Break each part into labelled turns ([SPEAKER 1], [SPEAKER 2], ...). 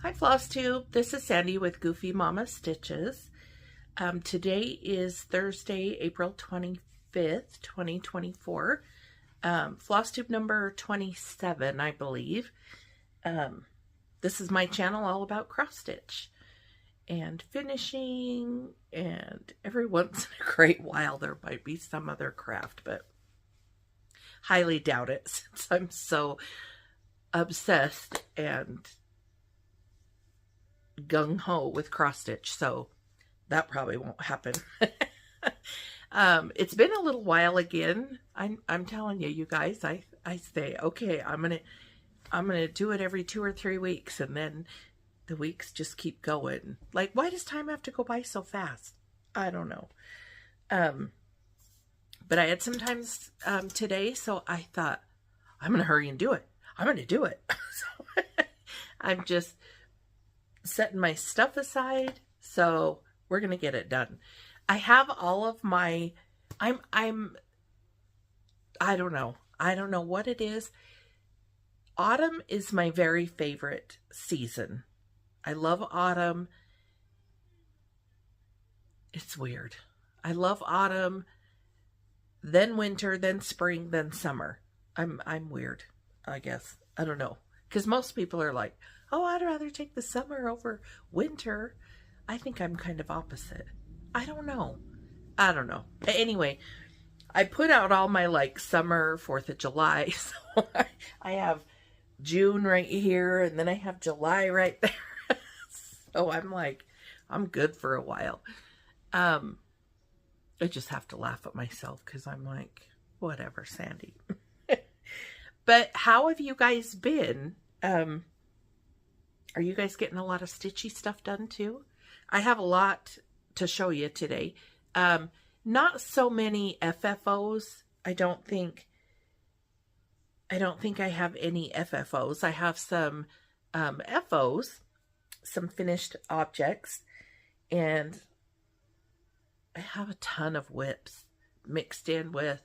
[SPEAKER 1] Hi Flosstube, this is Sandy with Goofy Mama Stitches. Today is Thursday, April 25th, 2024. Flosstube number 27, I believe. This is my channel all about cross stitch and finishing, and every once in a great while there might be some other craft, but highly doubt it since I'm so obsessed and gung-ho with cross stitch, so that probably won't happen. It's been a little while again. I'm telling you guys, I say, okay, I'm gonna do it every 2 or 3 weeks, and then the weeks just keep going. Like, why does time have to go by so fast? I don't know. But I had some times today, so I thought, I'm gonna hurry and do it. I'm gonna do it. So I'm just setting my stuff aside, so we're gonna get it done. I have all of my I don't know what it is. Autumn is my very favorite season. I love autumn. It's weird. I love autumn, then winter, then spring, then summer. I'm weird, I guess. I don't know, because most people are like, oh, I'd rather take the summer over winter. I think I'm kind of opposite. I don't know. Anyway, I put out all my like summer, 4th of July. So I have June right here, and then I have July right there. So I'm like, I'm good for a while. I just have to laugh at myself because I'm like, whatever, Sandy. But how have you guys been? Are you guys getting a lot of stitchy stuff done too? I have a lot to show you today. Not so many FFOs. I don't think I have any FFOs. I have some FOs, some finished objects, and I have a ton of whips mixed in with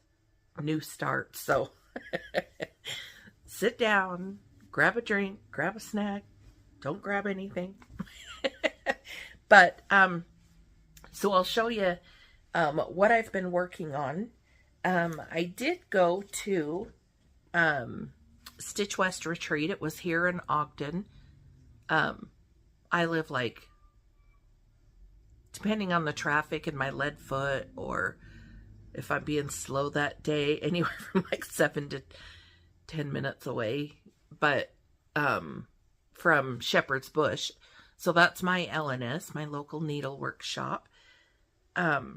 [SPEAKER 1] new starts. So sit down, grab a drink, grab a snack. Don't grab anything. But, so I'll show you what I've been working on. I did go to Stitch West Retreat. It was here in Ogden. I live like, depending on the traffic and my lead foot, or if I'm being slow that day, anywhere from like 7 to 10 minutes away. But, from Shepherd's Bush. So that's my LNS, my local needle workshop. But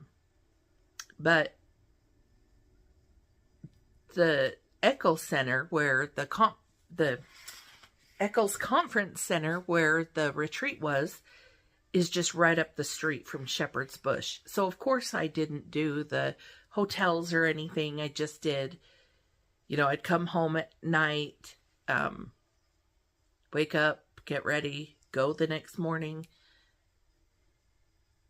[SPEAKER 1] the Echo Center, where the Echo's Conference Center, where the retreat was, is just right up the street from Shepherd's Bush. So of course I didn't do the hotels or anything. I just did, I'd come home at night, wake up, get ready, go the next morning.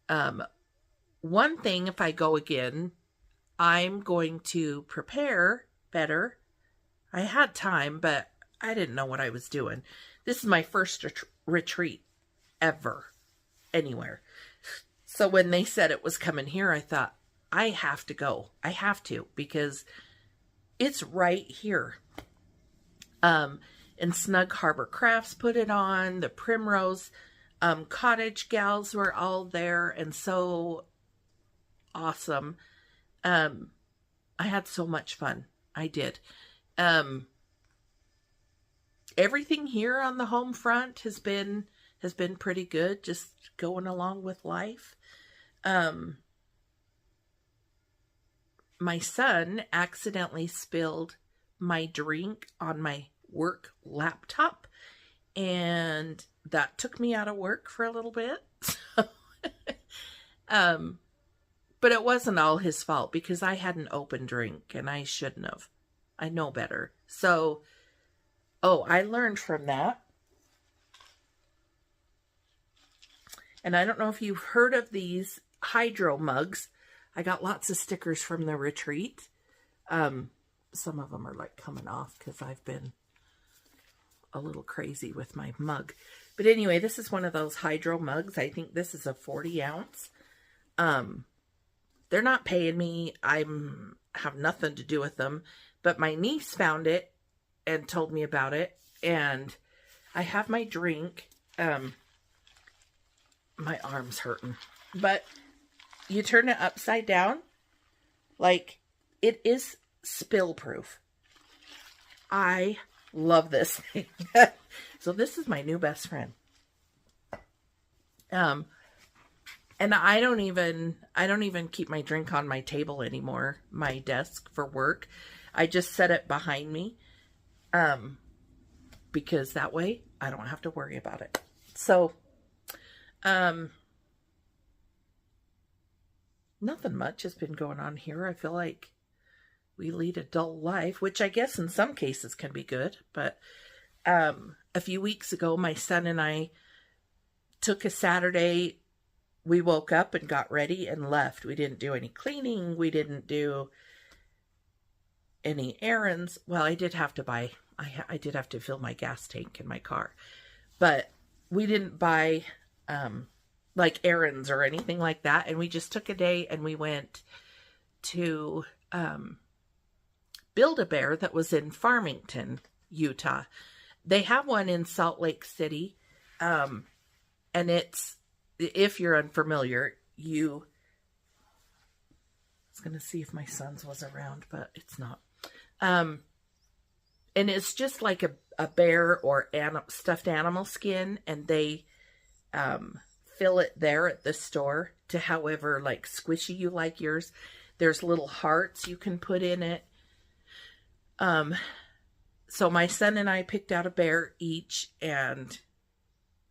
[SPEAKER 1] One thing, if I go again, I'm going to prepare better. I had time, but I didn't know what I was doing. This is my first retreat ever, anywhere. So when they said it was coming here, I thought, I have to go. I have to, because it's right here. And Snug Harbor Crafts put it on. The Primrose Cottage gals were all there, and so awesome. I had so much fun. I did. Everything here on the home front has been pretty good, just going along with life. My son accidentally spilled my drink on my work laptop, and that took me out of work for a little bit. But it wasn't all his fault, because I had an open drink and I shouldn't have. I know better. So, I learned from that. And I don't know if you've heard of these hydro mugs. I got lots of stickers from the retreat. Some of them are like coming off because I've been a little crazy with my mug. But anyway, this is one of those hydro mugs. I think this is a 40 ounce. They're not paying me. Have nothing to do with them. But my niece found it and told me about it. And I have my drink. My arm's hurting. But you turn it upside down. Like, it is spill proof. I love this thing. So this is my new best friend. And I don't even keep my drink on my table anymore, my desk for work. I just set it behind me. Because that way I don't have to worry about it. So, nothing much has been going on here. I feel like we lead a dull life, which I guess in some cases can be good. But a few weeks ago, my son and I took a Saturday. We woke up and got ready and left. We didn't do any cleaning. We didn't do any errands. Well, I did have to fill my gas tank in my car. But we didn't buy like errands or anything like that. And we just took a day and we went to Build-A-Bear that was in Farmington, Utah. They have one in Salt Lake City. And it's, if you're unfamiliar, I was going to see if my son's was around, but it's not. And it's just like a bear or stuffed animal skin, and they fill it there at the store to however like squishy you like yours. There's little hearts you can put in it. So my son and I picked out a bear each and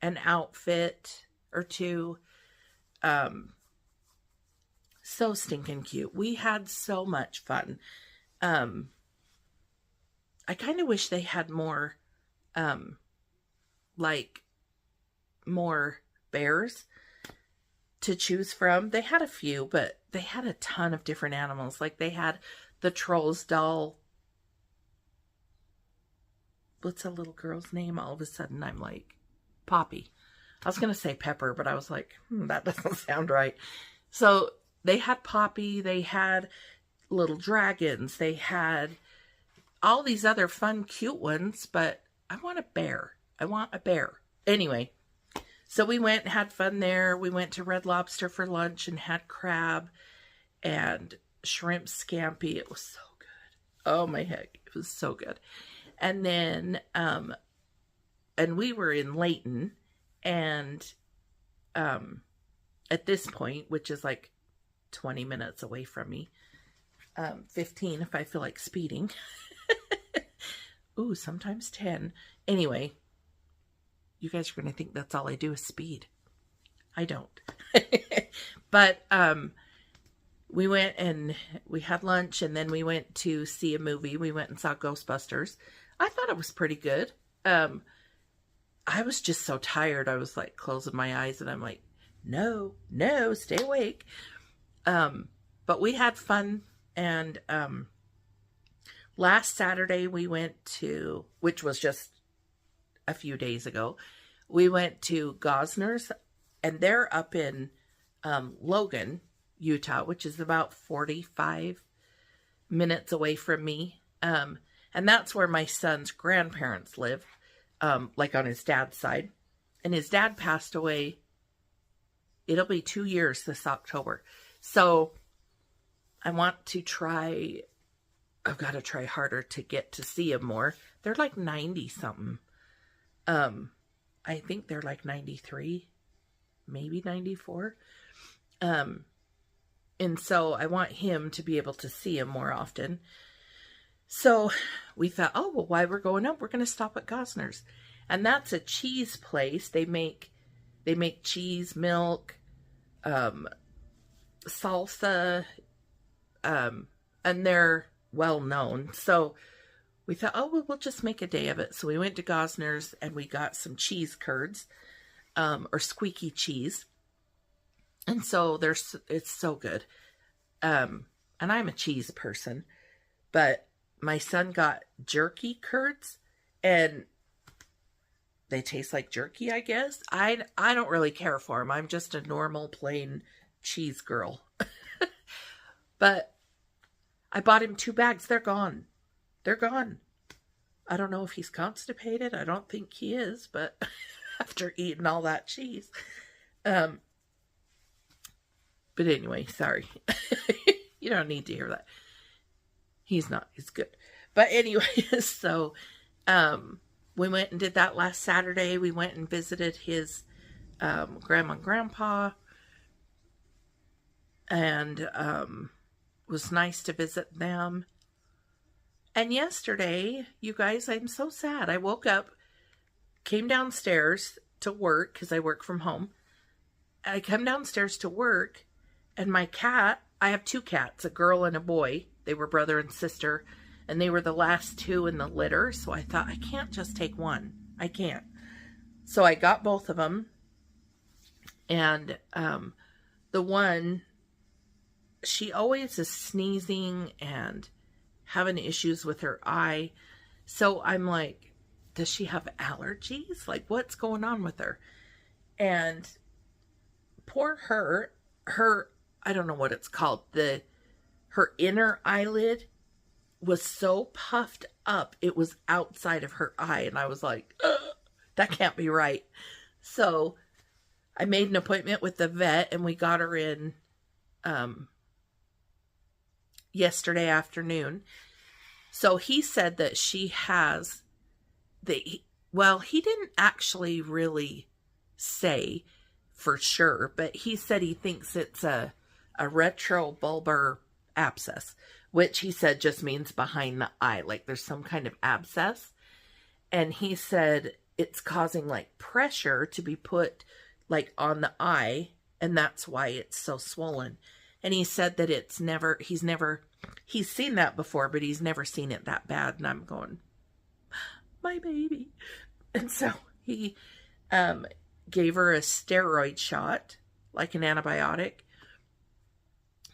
[SPEAKER 1] an outfit or two. So stinking cute. We had so much fun. I kind of wish they had more, more bears to choose from. They had a few, but they had a ton of different animals. Like they had the Trolls doll. What's a little girl's name? All of a sudden I'm like, Poppy. I was going to say Pepper, but I was like, that doesn't sound right. So they had Poppy. They had little dragons. They had all these other fun, cute ones, but I want a bear. I want a bear. Anyway, so we went and had fun there. We went to Red Lobster for lunch and had crab and shrimp scampi. It was so good. Oh my heck. It was so good. And then, and we were in Layton, and at this point, which is like 20 minutes away from me, 15 if I feel like speeding. Ooh, sometimes 10. Anyway, you guys are going to think that's all I do is speed. I don't. But we went and we had lunch, and then we went to see a movie. We went and saw Ghostbusters. I thought it was pretty good. I was just so tired. I was like closing my eyes and I'm like, no, stay awake. But we had fun. And last Saturday we went to, which was just a few days ago, we went to Gosner's, and they're up in Logan, Utah, which is about 45 minutes away from me. And that's where my son's grandparents live, like on his dad's side. And his dad passed away. It'll be 2 years this October. So I want to try, I've got to try harder to get to see him more. They're like 90 something. I think they're like 93, maybe 94. And so I want him to be able to see him more often. So we thought, oh, well, while we're going up, we're going to stop at Gosner's. And that's a cheese place. They make cheese, milk, salsa, and they're well known. So we thought, oh, well, we'll just make a day of it. So we went to Gosner's and we got some cheese curds, or squeaky cheese. And so it's so good. And I'm a cheese person, but my son got jerky curds, and they taste like jerky, I guess. I don't really care for them. I'm just a normal plain cheese girl. But I bought him 2 bags. They're gone. They're gone. I don't know if he's constipated. I don't think he is, but after eating all that cheese. But anyway, sorry. You don't need to hear that. He's not. He's good. But anyway, so we went and did that last Saturday. We went and visited his grandma and grandpa. And it was nice to visit them. And yesterday, you guys, I'm so sad. I woke up, came downstairs to work because I work from home. I come downstairs to work, and my cat, I have 2 cats, a girl and a boy. They were brother and sister, and they were the last 2 in the litter. So I thought, I can't just take one. I can't. So I got both of them. And the one, she always is sneezing and having issues with her eye. So I'm like, does she have allergies? Like, what's going on with her? And poor her, I don't know what it's called. Her inner eyelid was so puffed up, it was outside of her eye. And I was like, ugh, that can't be right. So I made an appointment with the vet, and we got her in yesterday afternoon. So he said that she has well, he didn't actually really say for sure, but he said he thinks it's a retrobulbar abscess, which he said just means behind the eye, like there's some kind of abscess. And he said it's causing like pressure to be put like on the eye, and that's why it's so swollen. And he said that he's seen that before, but he's never seen it that bad. And I'm going, my baby. And so he gave her a steroid shot, like an antibiotic.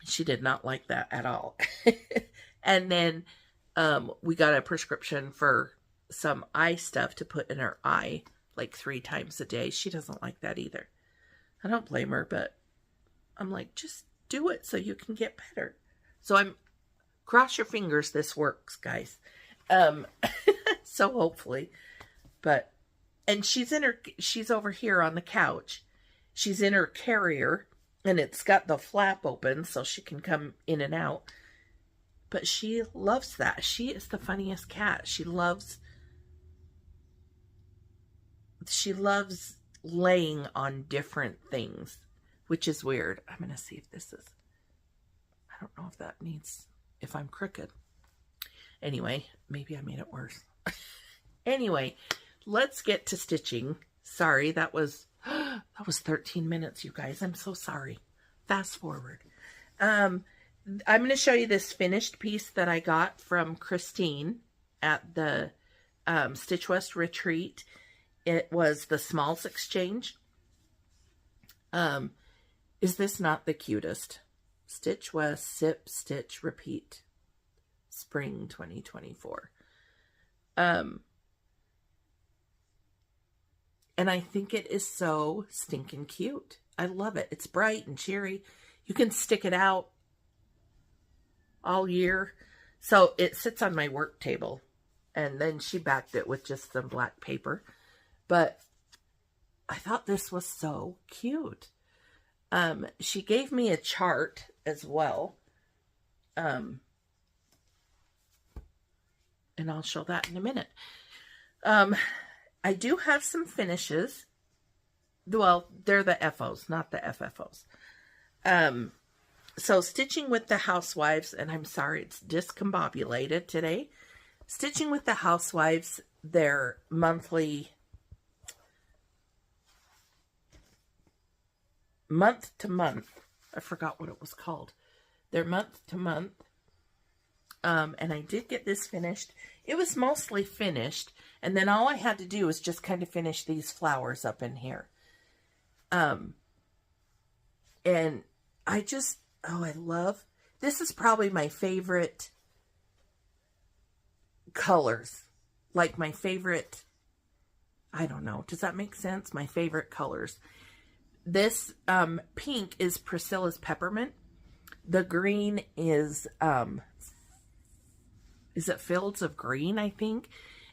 [SPEAKER 1] She did not like that at all. And then we got a prescription for some eye stuff to put in her eye like 3 times a day. She doesn't like that either. I don't blame her, but I'm like, just do it so you can get better. So cross your fingers this works, guys. So hopefully. And she's over here on the couch. She's in her carrier, and it's got the flap open so she can come in and out. But she loves that. She is the funniest cat. She loves laying on different things, which is weird. I'm going to see if this is, I don't know if I'm crooked. Anyway, maybe I made it worse. Anyway, let's get to stitching. Sorry, that was 13 minutes, you guys. I'm so sorry. Fast forward. I'm going to show you this finished piece that I got from Christine at the Stitch West retreat. It was the Smalls Exchange. Is this not the cutest? Stitch West, Sip, Stitch, Repeat. Spring 2024. And I think it is so stinking cute. I love it. It's bright and cheery. You can stick it out all year. So it sits on my work table. And then she backed it with just some black paper. But I thought this was so cute. She gave me a chart as well. And I'll show that in a minute. I do have some finishes. Well, they're the FOs, not the FFOs. So Stitching with the Housewives, and I'm sorry, it's discombobulated today. Stitching with the Housewives, their monthly, month to month, I forgot what it was called. Their month to month. And I did get this finished. It was mostly finished. And then all I had to do was just kind of finish these flowers up in here. And I just, I love, this is probably my favorite colors. Like my favorite I don't know. Does that make sense? My favorite colors. This pink is Priscilla's Peppermint. The green is it Fields of Green, I think?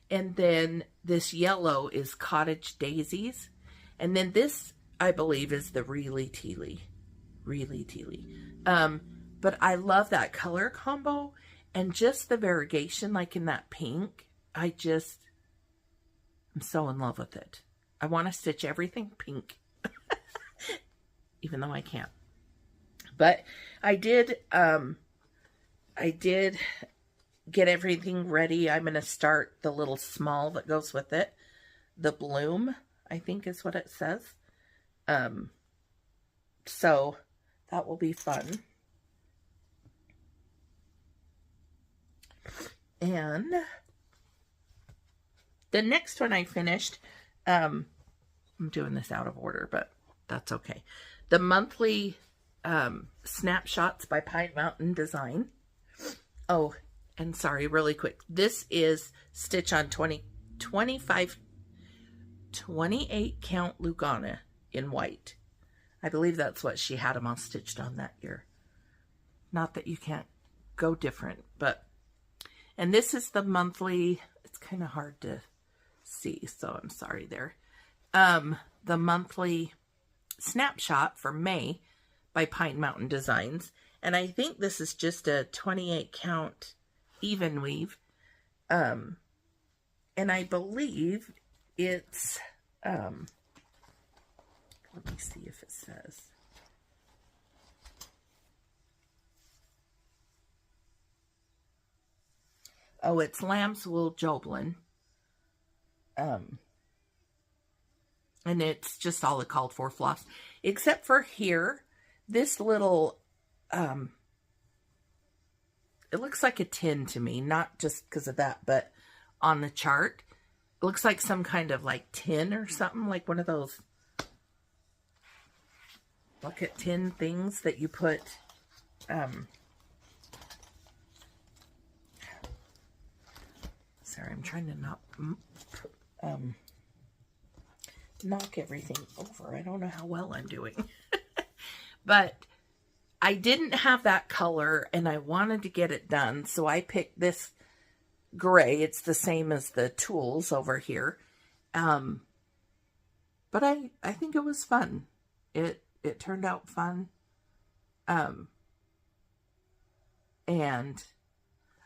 [SPEAKER 1] And then this yellow is Cottage Daisies. And then this, I believe, is the Really Tealy. Really Tealy. But I love that color combo. And just the variegation, like in that pink, I'm so in love with it. I want to stitch everything pink. Even though I can't. But I did get everything ready. I'm going to start the little small that goes with it. The bloom, I think is what it says. So that will be fun. And the next one I finished, I'm doing this out of order, but that's okay. The monthly snapshots by Pine Mountain Design. Oh, and sorry, really quick. This is stitch on 28 count Lugana in white. I believe that's what she had them all stitched on that year. Not that you can't go different, but, and this is the monthly, it's kind of hard to see, so I'm sorry there. The monthly snapshot for May by Pine Mountain Designs. And I think this is just a 28 count even weave. And I believe it's, let me see if it says. Oh, it's lamb's wool Joblin. And it's just all it called for floss. Except for here, this little, it looks like a tin to me. Not just because of that, but on the chart, it looks like some kind of like tin or something. Like one of those bucket tin things that you put, sorry, I'm trying to not, knock everything over. I don't know how well I'm doing. But I didn't have that color and I wanted to get it done. So I picked this gray. It's the same as the tools over here. But I think it was fun. It turned out fun. And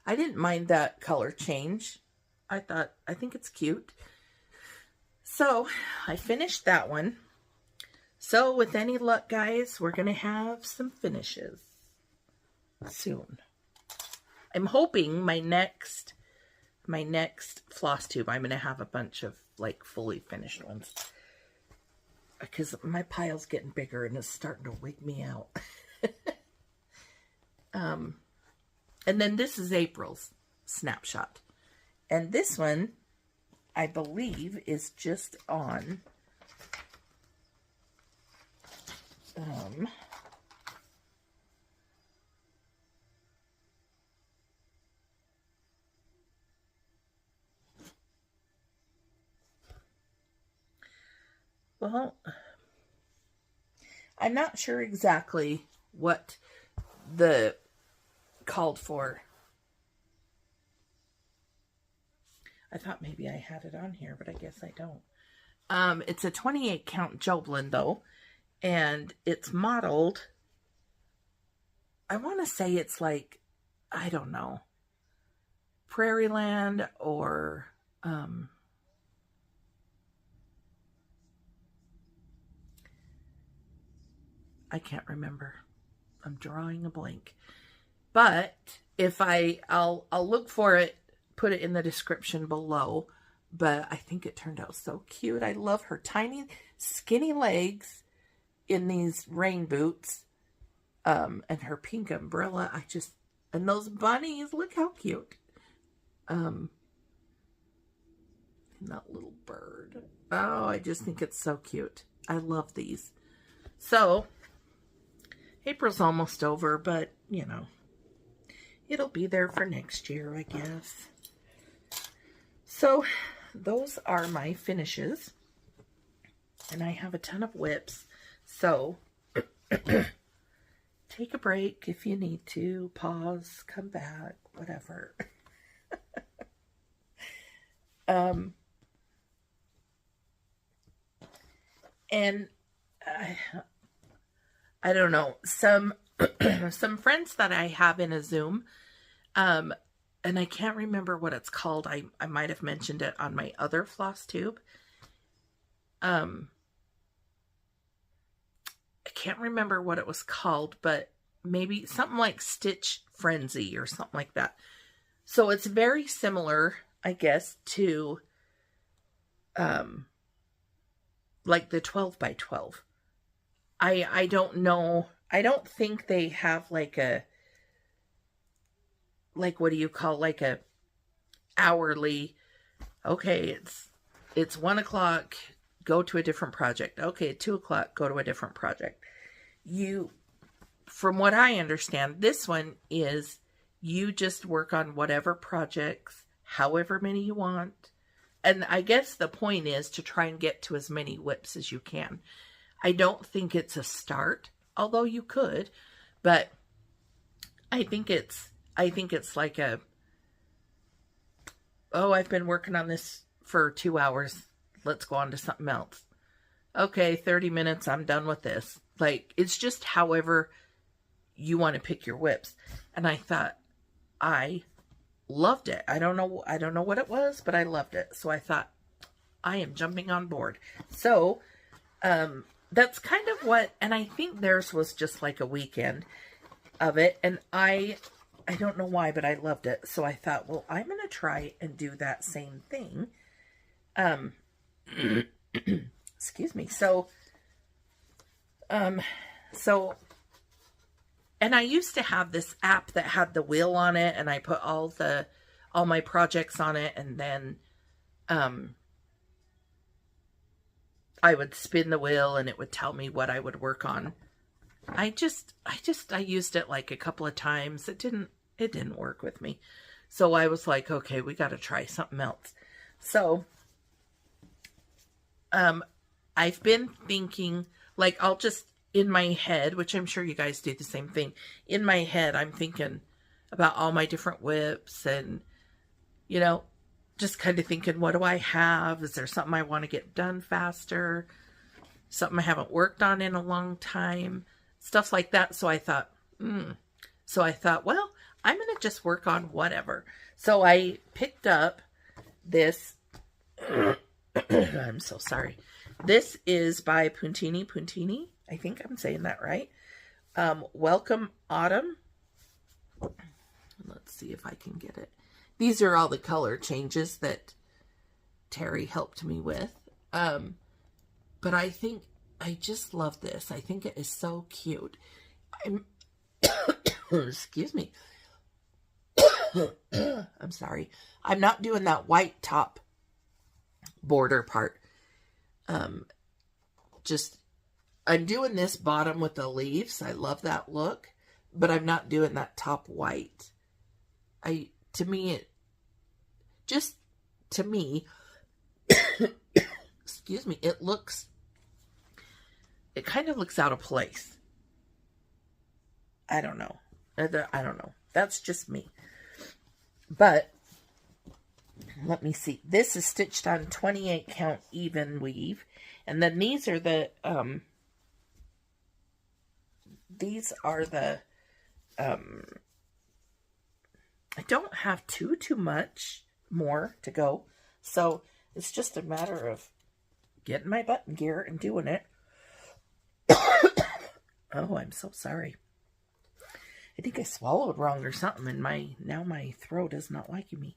[SPEAKER 1] I didn't mind that color change. I think it's cute. So I finished that one. So with any luck, guys, we're going to have some finishes soon. I'm hoping my next floss tube, I'm going to have a bunch of like fully finished ones. Because my pile's getting bigger and it's starting to wig me out. And then this is April's snapshot. And this one, I believe, is just on well, I'm not sure exactly what the called for. I thought maybe I had it on here, but I guess I don't. It's a 28 count Joblin though, and it's modeled, I want to say it's like, I don't know, Prairie Land or I can't remember. I'm drawing a blank. But if I'll look for it, put it in the description below. But I think it turned out so cute. I love her tiny, skinny legs in these rain boots. And her pink umbrella. And those bunnies, look how cute. And that little bird. Oh, I just think it's so cute. I love these. So, April's almost over, but, you know, it'll be there for next year, I guess. So, those are my finishes. And I have a ton of whips. So take a break if you need to. Pause, come back, whatever. And I don't know, some some friends that I have in a Zoom, and I can't remember what it's called. I might have mentioned it on my other Flosstube. I can't remember what it was called, but maybe something like Stitch Frenzy or something like that. So it's very similar, I guess, to like the 12 by 12. I don't know. I don't think they have like a, like, what do you call, like a hourly, okay, it's 1 o'clock, go to a different project. Okay, at 2 o'clock, go to a different project. From what I understand, this one is you just work on whatever projects, however many you want. And I guess the point is to try and get to as many whips as you can. I don't think it's a start, although you could, but I think it's like a, oh, I've been working on this for 2 hours. Let's go on to something else. Okay, 30 minutes, I'm done with this. Like, it's just however you want to pick your whips. And I thought, I loved it. I don't know what it was, but I loved it. So I thought, I am jumping on board. So, that's kind of what, and I think theirs was just like a weekend of it. And I don't know why, but I loved it. So I thought, well, I'm going to try and do that same thing. Excuse me. So, and I used to have this app that had the wheel on it, and I put all my projects on it, and then, I would spin the wheel and it would tell me what I would work on. I used it like a couple of times. It didn't work with me. So I was like, okay, we got to try something else. So, I've been thinking, like, I'll just, in my head, which I'm sure you guys do the same thing. In my head, I'm thinking about all my different whips and, you know, just kind of thinking, what do I have? Is there something I want to get done faster? Something I haven't worked on in a long time? Stuff like that. So I thought, well, I'm going to just work on whatever. So I picked up this. I'm so sorry. This is by Puntini. I think I'm saying that right. Welcome Autumn. Let's see if I can get it. These are all the color changes that Terry helped me with. But I think I just love this. I think it is so cute. Excuse me. I'm sorry. I'm not doing that white top border part. I'm doing this bottom with the leaves. I love that look, but I'm not doing that top white. To me, excuse me, it kind of looks out of place. I don't know. That's just me. But let me see. This is stitched on 28 count even weave. And then these are the, I don't have too much more to go. So it's just a matter of getting my butt in gear and doing it. Oh, I'm so sorry. I think I swallowed wrong or something, and now my throat is not liking me.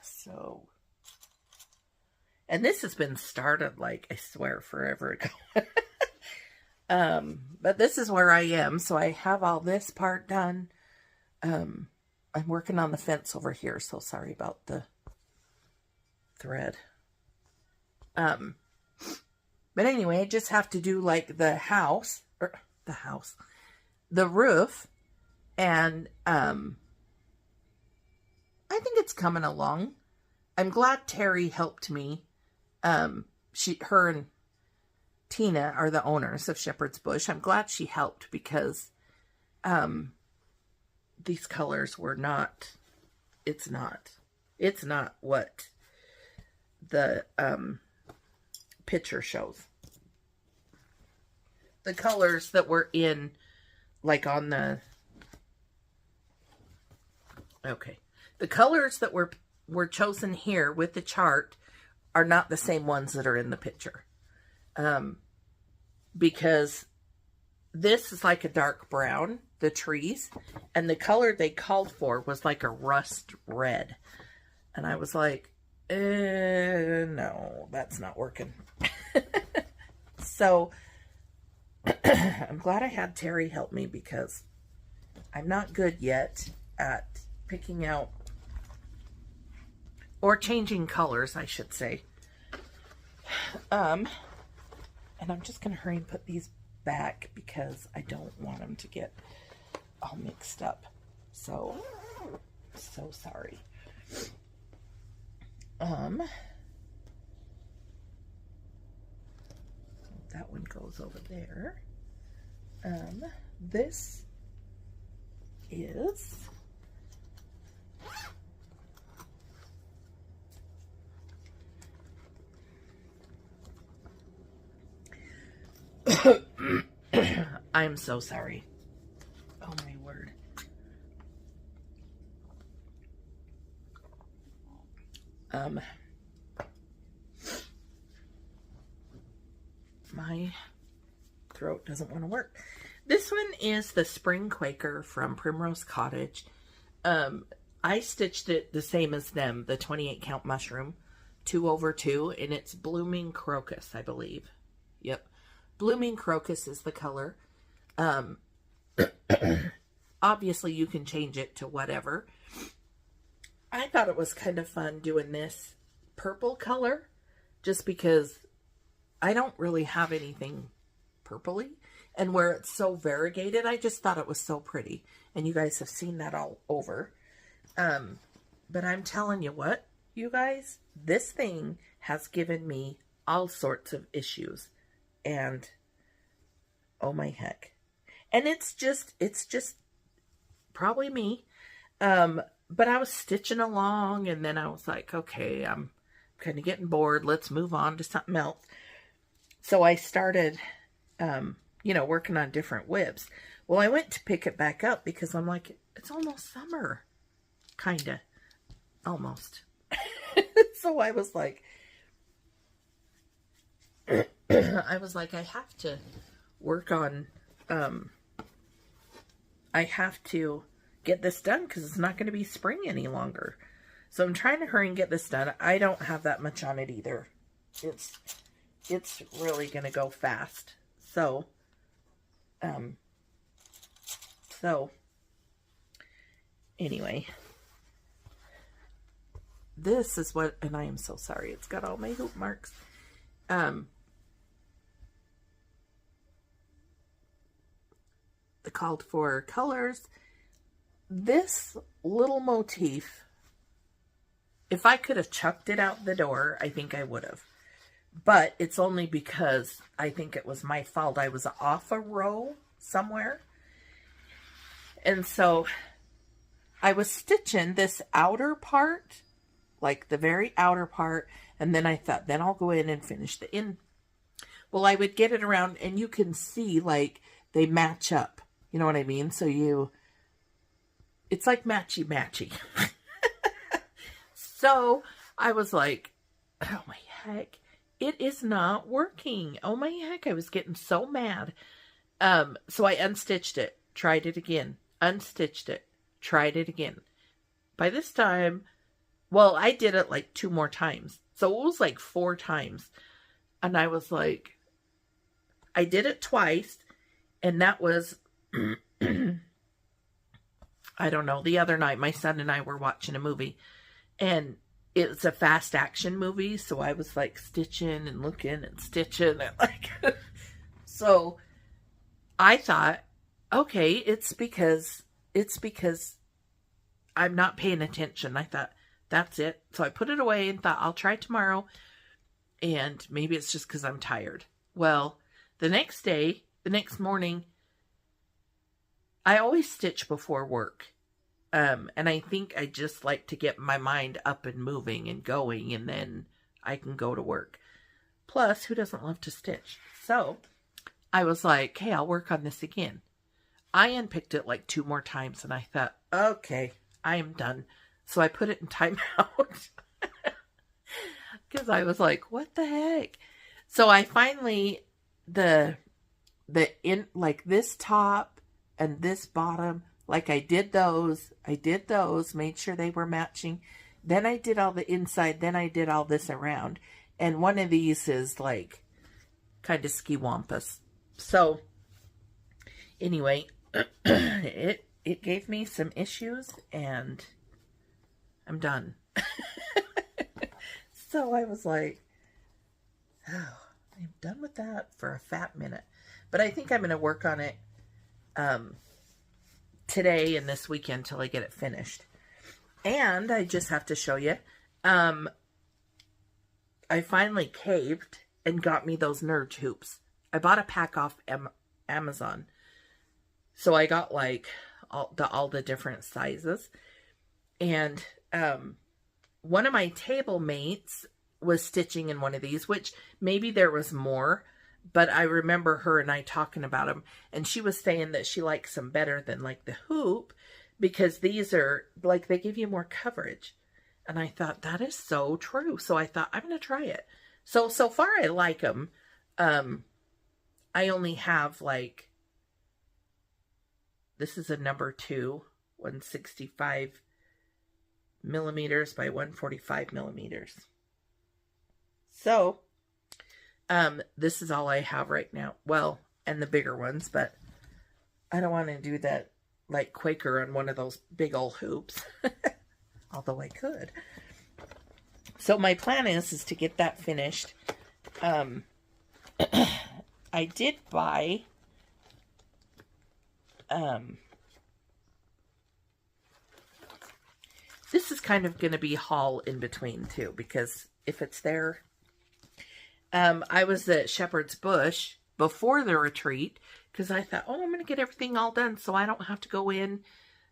[SPEAKER 1] So, and this has been started, like, I swear, forever ago. But this is where I am. So I have all this part done. I'm working on the fence over here, so sorry about the thread. But anyway, I just have to do like the the roof, and I think it's coming along. I'm glad Terry helped me. Her and Tina are the owners of Shepherd's Bush. I'm glad she helped because these colors were not, it's not what the picture shows. The colors that were in, like on the, okay. The colors that were chosen here with the chart are not the same ones that are in the picture. Because this is like a dark brown, the trees, and the color they called for was like a rust red. And I was like, no, that's not working. So I'm glad I had Terry help me because I'm not good yet at picking out or changing colors, I should say. And I'm just going to hurry and put these back because I don't want them to get all mixed up. So sorry. That one goes over there. This is I'm so sorry. Oh my word. My throat doesn't want to work. This one is the Spring Quaker from Primrose Cottage. I stitched it the same as them, the 28 count mushroom, 2/2, and it's Blooming Crocus, I believe. Yep. Blooming Crocus is the color. Obviously you can change it to whatever. I thought it was kind of fun doing this purple color just because I don't really have anything purpley, and where it's so variegated, I just thought it was so pretty, and you guys have seen that all over. But I'm telling you what, you guys, this thing has given me all sorts of issues, and oh my heck. And it's just probably me. But I was stitching along, and then I was like, okay, I'm kind of getting bored. Let's move on to something else. So I started, working on different whips. Well, I went to pick it back up because I'm like, it's almost summer. Kind of. Almost. So I was like, I have to work on, I have to get this done because it's not going to be spring any longer. So I'm trying to hurry and get this done. I don't have that much on it either. It's really going to go fast. So anyway, this is what, and I am so sorry. It's got all my hoop marks. The called for colors. This little motif, if I could have chucked it out the door, I think I would have. But it's only because I think it was my fault. I was off a row somewhere. And so I was stitching this outer part, like the very outer part. And then I thought, then I'll go in and finish the in. Well, I would get it around and you can see like they match up. You know what I mean? So it's like matchy-matchy. So I was like, oh my heck, it is not working. Oh my heck, I was getting so mad. So I unstitched it, tried it again, unstitched it, tried it again. By this time, well, I did it like 2 more times. So it was like 4 times. And I was like, I did it twice. And that was, I don't know, the other night, my son and I were watching a movie. And it's a fast action movie. So I was like stitching and looking and stitching. And like, so I thought okay, it's because I'm not paying attention. I thought, that's it. So I put it away and thought, I'll try tomorrow. And maybe it's just because I'm tired. Well, the next morning, I always stitch before work. And I think I just like to get my mind up and moving and going, and then I can go to work. Plus, who doesn't love to stitch? So I was like, hey, I'll work on this again. I unpicked it like 2 more times, and I thought, okay, I am done. So I put it in timeout. Because I was like, what the heck? So I finally, the like this top and this bottom, like I did those, made sure they were matching. Then I did all the inside, then I did all this around. And one of these is like kind of ski-wampus. So anyway, it gave me some issues and I'm done. So I was like, oh, I'm done with that for a fat minute. But I think I'm going to work on it today and this weekend till I get it finished. And I just have to show you, I finally caved and got me those Nurge hoops. I bought a pack off Amazon. So I got like all the different sizes. And one of my table mates was stitching in one of these, which maybe there was more, but I remember her and I talking about them, and she was saying that she likes them better than like the hoop because these are like, they give you more coverage. And I thought, that is so true. So I thought, I'm going to try it. So far I like them. I only have like, this is a number 2, 165 millimeters by 145 millimeters. So, this is all I have right now. Well, and the bigger ones, but I don't want to do that like Quaker on one of those big old hoops. Although I could. So my plan is to get that finished. I did buy, this is kind of going to be haul in between too, because if it's there, I was at Shepherd's Bush before the retreat, because I thought, oh, I'm going to get everything all done so I don't have to go in,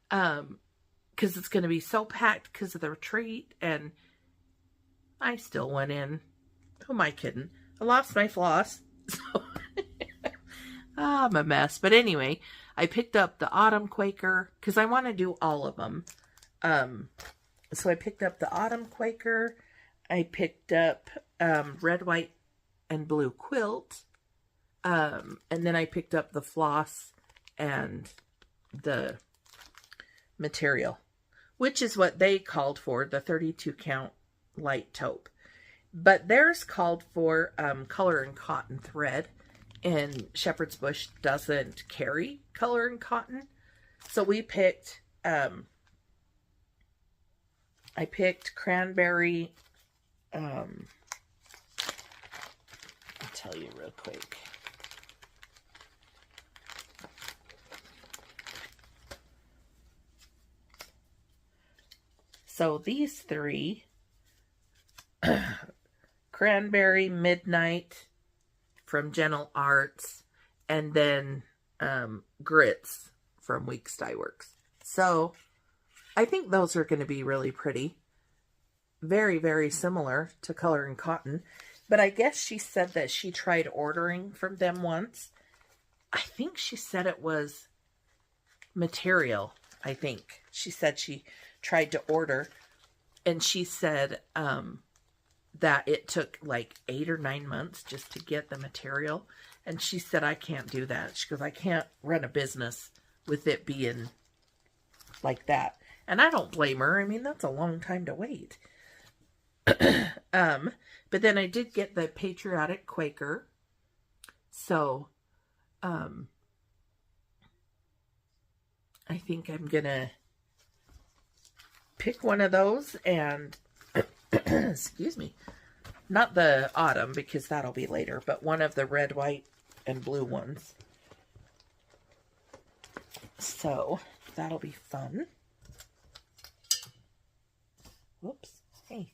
[SPEAKER 1] because it's going to be so packed because of the retreat, and I still went in. Who am I kidding? I lost my floss, so I'm a mess. But anyway, I picked up the Autumn Quaker, because I want to do all of them. So I picked up the Autumn Quaker, I picked up red, white, and blue quilt, and then I picked up the floss and the material, which is what they called for, the 32 count light taupe. But theirs called for color and cotton thread, and Shepherd's Bush doesn't carry color and cotton. So we picked, I picked cranberry, I'll tell you real quick. So these 3, Cranberry, Midnight from Gentle Arts, and then Grits from Weeks Dye Works. So I think those are going to be really pretty. Very, very similar to Color and Cotton. But I guess she said that she tried ordering from them once. I think she said it was material, I think. She said she tried to order, and she said that it took like 8 or 9 months just to get the material. And she said, I can't do that. She goes, I can't run a business with it being like that. And I don't blame her. I mean, that's a long time to wait. But then I did get the Patriotic Quaker. So, I think I'm gonna pick one of those and, excuse me, not the Autumn, because that'll be later, but one of the red, white, and blue ones. So that'll be fun. Whoops. Hey.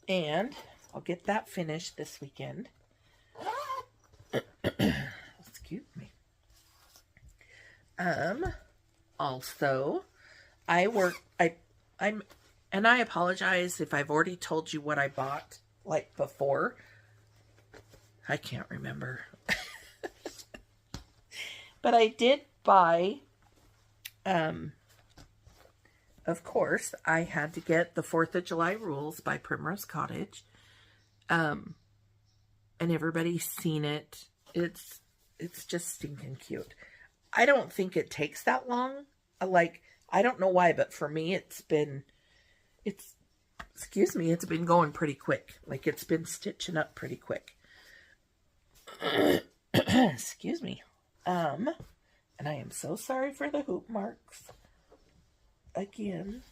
[SPEAKER 1] And I'll get that finished this weekend. Excuse me. Also, I'm and I apologize if I've already told you what I bought like before. I can't remember. But I did buy, of course, I had to get the 4th of July Rules by Primrose Cottage. And everybody's seen it. It's just stinking cute. I don't think it takes that long. Like, I don't know why, but for me, it's been going pretty quick. Like, it's been stitching up pretty quick. Excuse me. And I am so sorry for the hoop marks. Again.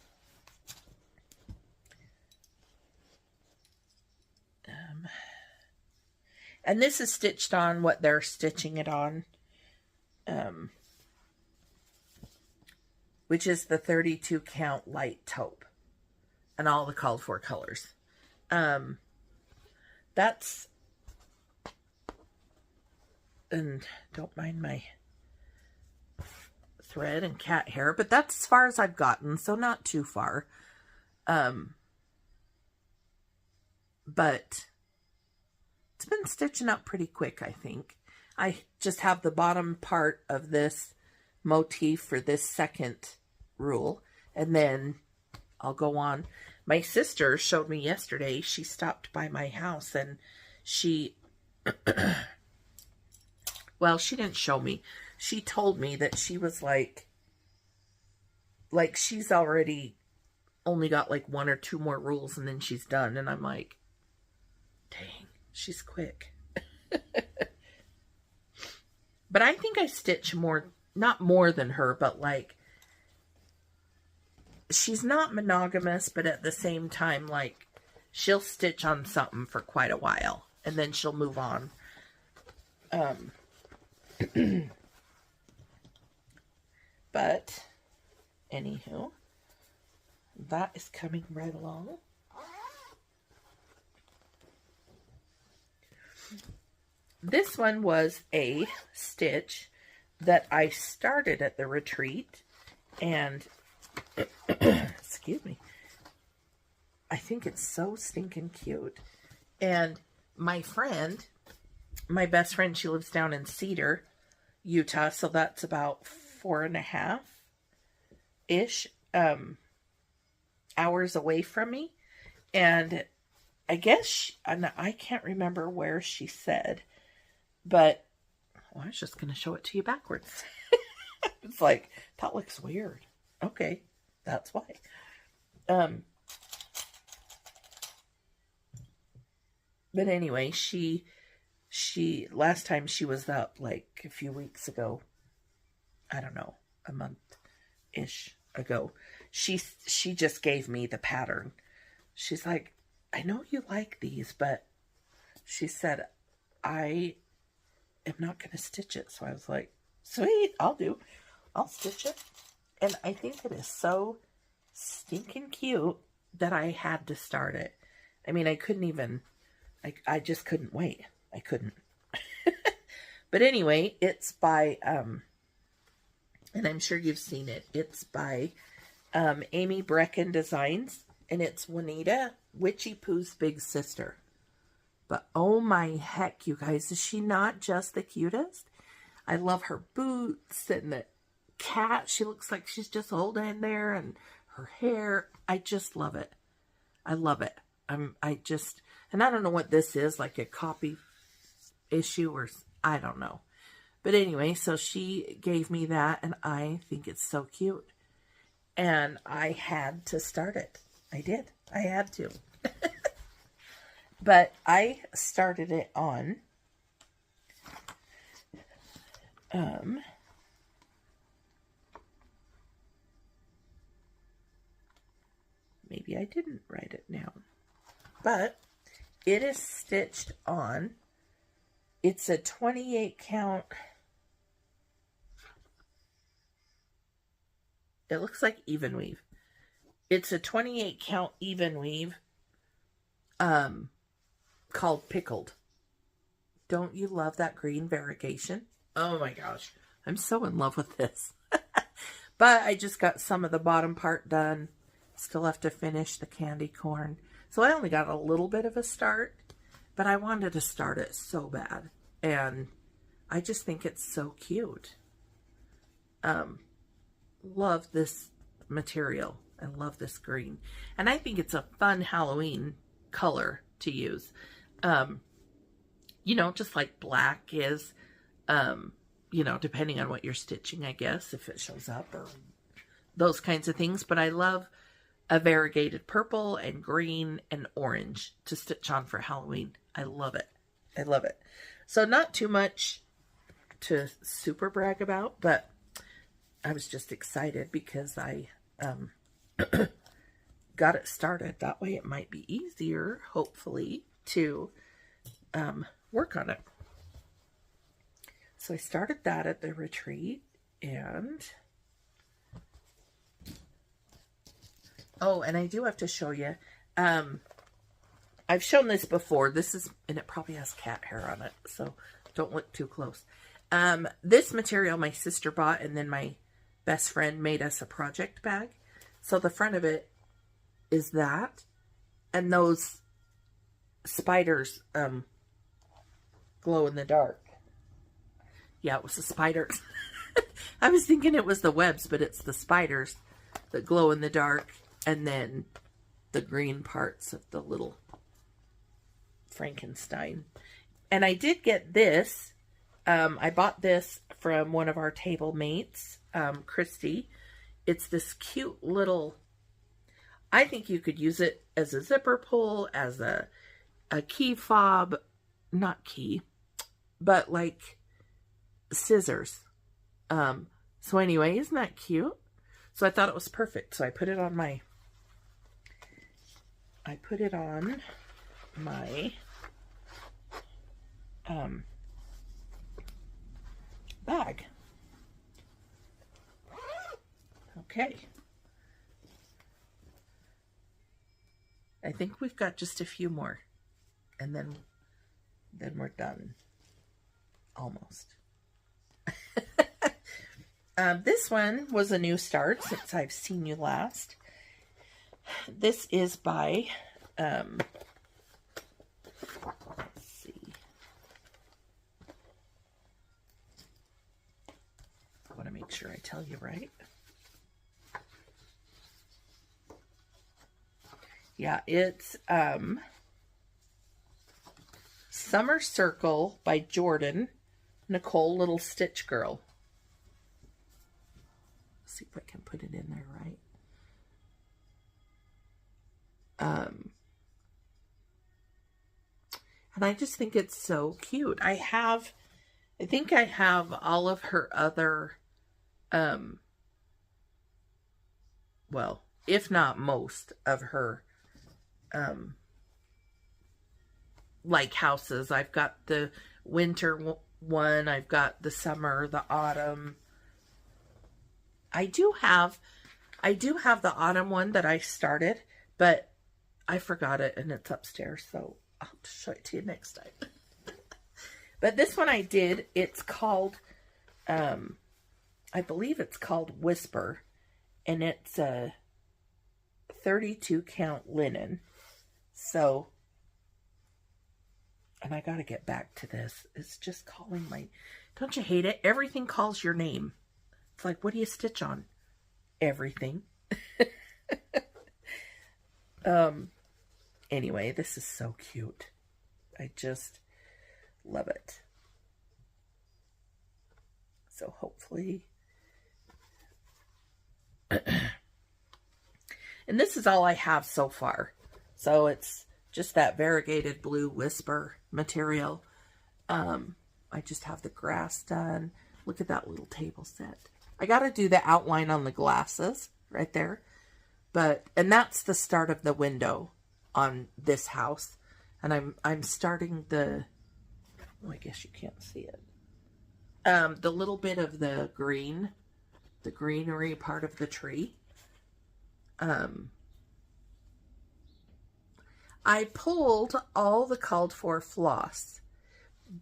[SPEAKER 1] And this is stitched on what they're stitching it on. Which is the 32 count light taupe. And all the called for colors. That's... And don't mind my thread and cat hair, but that's as far as I've gotten, so not too far. But it's been stitching up pretty quick, I think. I just have the bottom part of this motif for this second rule, and then I'll go on. My sister showed me yesterday, she stopped by my house, and she... Well, she didn't show me. She told me that she was like she's already only got like 1 or 2 more rules and then she's done. And I'm like, dang, she's quick. But I think I stitch more, not more than her, but like, she's not monogamous, but at the same time, like, she'll stitch on something for quite a while and then she'll move on. But anywho, that is coming right along. This one was a stitch that I started at the retreat, and excuse me, I think it's so stinking cute. And my friend, my best friend, she lives down in Cedar, Utah, so that's about 4.5-ish hours away from me. And I guess, I can't remember where she said, but well, I was just going to show it to you backwards. It's like, that looks weird. Okay, that's why. But anyway, she last time she was up, like a few weeks ago, I don't know, a month-ish ago, she just gave me the pattern. She's like, I know you like these, but she said, I am not going to stitch it. So I was like, sweet, I'll stitch it. And I think it is so stinking cute that I had to start it. I mean, I couldn't even, I just couldn't wait. I couldn't. But anyway, it's by, and I'm sure you've seen it. It's by Amy Brecken Designs, and it's Juanita Witchy Poo's big sister. But oh my heck, you guys, is she not just the cutest? I love her boots and the cat. She looks like she's just holding in there, and her hair. I just love it. I love it. And I don't know what this is, like a copy issue or I don't know. But anyway, so she gave me that, and I think it's so cute. And I had to start it. I did. I had to. But I started it on maybe I didn't write it down. But it is stitched on, it's a 28 count, It looks like even weave. It's a 28 count even weave called Pickled. Don't you love that green variegation? Oh my gosh. I'm so in love with this. But I just got some of the bottom part done. Still have to finish the candy corn. So I only got a little bit of a start, but I wanted to start it so bad. And I just think it's so cute. Love this material and love this green. And I think it's a fun Halloween color to use. You know, just like black is, you know, depending on what you're stitching, I guess, if it shows up or those kinds of things. But I love a variegated purple and green and orange to stitch on for Halloween. I love it. I love it. So not too much to super brag about, but I was just excited because I got it started. That way it might be easier, hopefully, to work on it. So I started that at the retreat, and oh, and I do have to show you. I've shown this before. This is, and it probably has cat hair on it, so don't look too close. This material my sister bought, and then my best friend made us a project bag. So the front of it is that, and those spiders glow in the dark. Yeah, it was the spiders. I was thinking it was the webs, but it's the spiders that glow in the dark, and then the green parts of the little Frankenstein. And I did get this. I bought this from one of our table mates, Christy. It's this cute little, I think you could use it as a zipper pull, as a key fob, not key, but like scissors. So anyway, isn't that cute? So I thought it was perfect. So I put it on my bag. Okay. I think we've got just a few more, and then we're done. Almost. This one was a new start since I've seen you last. This is by, let's see. I want to make sure I tell you right. Yeah, it's Summer Circle by Jordan Nicole Little Stitch Girl. Let's see if I can put it in there right. And I just think it's so cute. I think I have all of her other, well, if not most of her, like houses. I've got the winter one, I've got the summer, the autumn. I do have the autumn one that I started, but I forgot it and it's upstairs, so I'll have to show it to you next time. But this one I did, it's called, I believe it's called Whisper, and it's a 32 count linen. So, and I gotta get back to this. It's just calling my, don't you hate it? Everything calls your name. It's like, what do you stitch on? Everything. Anyway, this is so cute. I just love it. So hopefully, and this is all I have so far. So it's just that variegated blue Whisper material. I just have the grass done. Look at that little table set. I got to do the outline on the glasses right there. And that's the start of the window on this house. And I'm starting the, well, I guess you can't see it. The little bit of the green, the greenery part of the tree. I pulled all the called for floss,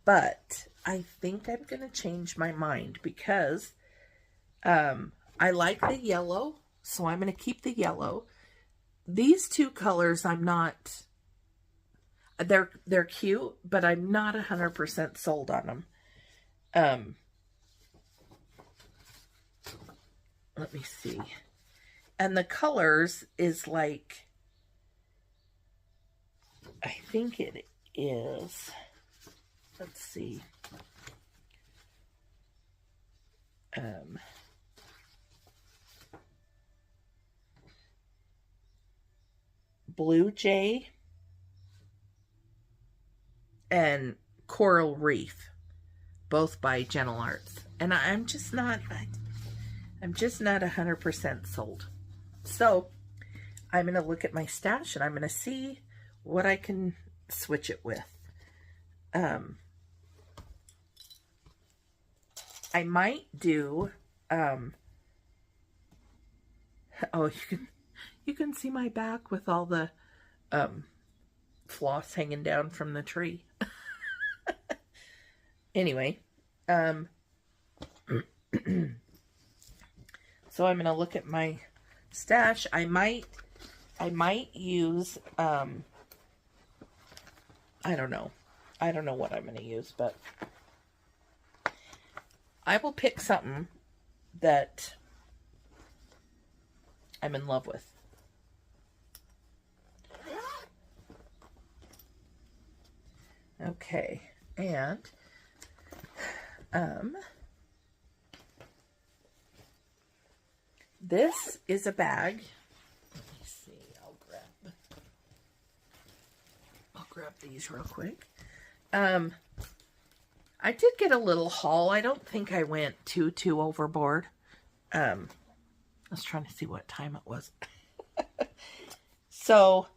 [SPEAKER 1] but I think I'm going to change my mind because I like the yellow, so I'm going to keep the yellow. These two colors, I'm not, they're cute, but I'm not 100% sold on them. Let me see. And the colors is like, I think it is, let's see. Blue Jay and Coral Reef, both by Gentle Arts. And I'm just not 100% sold. So I'm going to look at my stash and I'm going to see what I can switch it with. I might do, oh, you can see my back with all the floss hanging down from the tree. Anyway, so I'm going to look at my stash. I might use, I don't know what I'm going to use, but I will pick something that I'm in love with. Okay, and this is a bag. Let me see. I'll grab these real quick. I did get a little haul. I don't think I went too overboard. I was trying to see what time it was. So,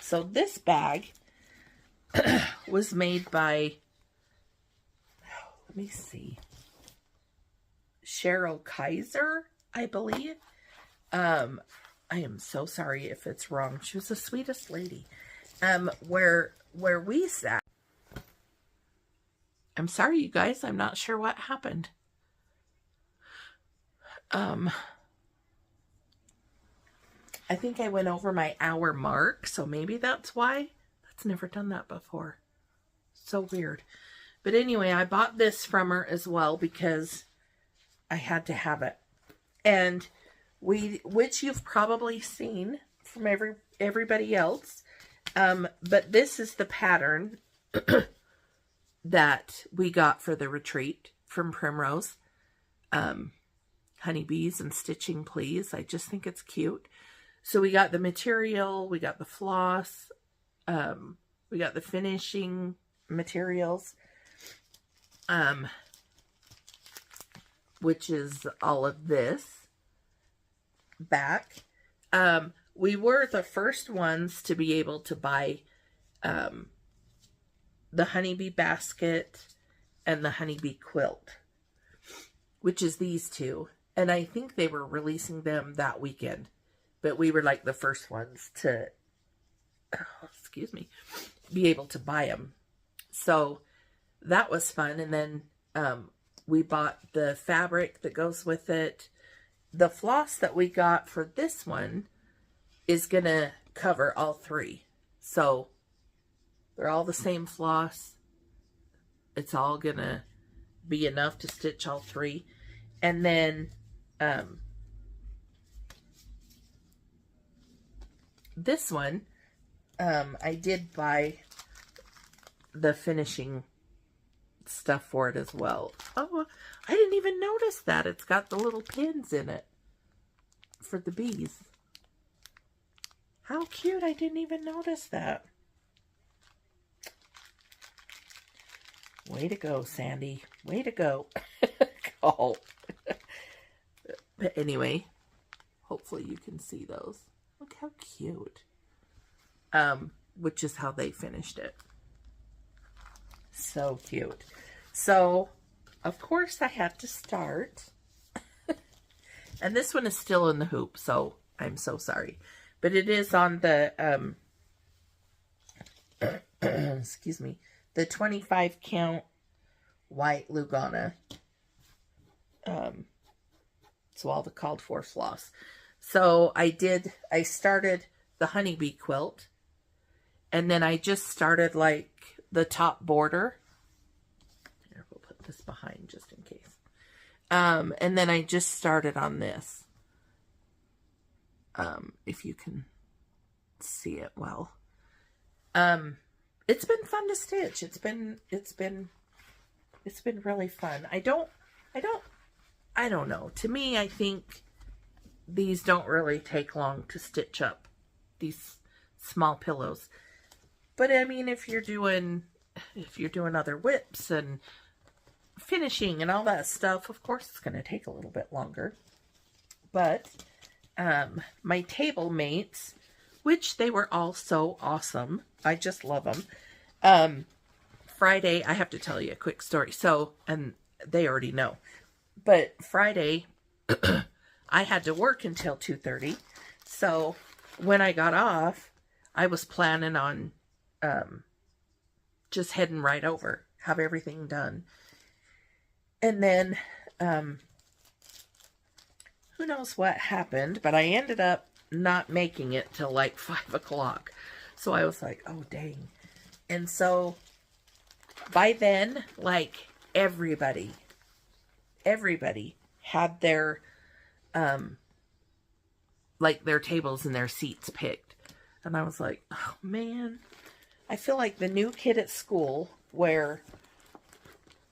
[SPEAKER 1] so this bag was made by, let me see, Cheryl Kaiser, I believe. I am so sorry if it's wrong. She was the sweetest lady. Where we sat. I'm sorry, you guys. I'm not sure what happened. I think I went over my hour mark, so maybe that's why. That's never done that before. So weird. But anyway, I bought this from her as well because I had to have it. And which you've probably seen from everybody else. But this is the pattern that we got for the retreat from Primrose. Honeybees and stitching, please. I just think it's cute. So we got the material, we got the floss, we got the finishing materials, which is all of this back. We were the first ones to be able to buy the honeybee basket and the honeybee quilt, which is these two. And I think they were releasing them that weekend, but we were like the first ones to, be able to buy them. So that was fun. And then we bought the fabric that goes with it. The floss that we got for this one is going to cover all three. So they're all the same floss. It's all going to be enough to stitch all three. And then this one, I did buy the finishing stuff for it as well. Oh, I didn't even notice that. It's got the little pins in it for the bees. How cute. I didn't even notice that. Way to go, Sandy. Way to go. Oh. But anyway, hopefully you can see those. Look how cute. Which is how they finished it. So cute. So, of course, I had to start. And this one is still in the hoop, so I'm so sorry. But it is on the, excuse me, the 25 count white Lugana. So all the called for floss. So I started the honeybee quilt. And then I just started like the top border. Here, we'll put this behind just in case. And then I just started on this. If you can see it well. It's been fun to stitch. It's been really fun. I don't know. To me, I think these don't really take long to stitch up, these small pillows. But I mean, if you're doing other whips and finishing and all that stuff, of course it's going to take a little bit longer. But my table mates, which they were all so awesome, I just love them. Friday, I have to tell you a quick story. So, and they already know, but Friday I had to work until 2:30. So when I got off, I was planning on just heading right over, have everything done. And then, who knows what happened, but I ended up not making it till like 5 o'clock. So I was like, oh, dang. And so by then, like everybody had their, like their tables and their seats picked. And I was like, oh man, I feel like the new kid at school where,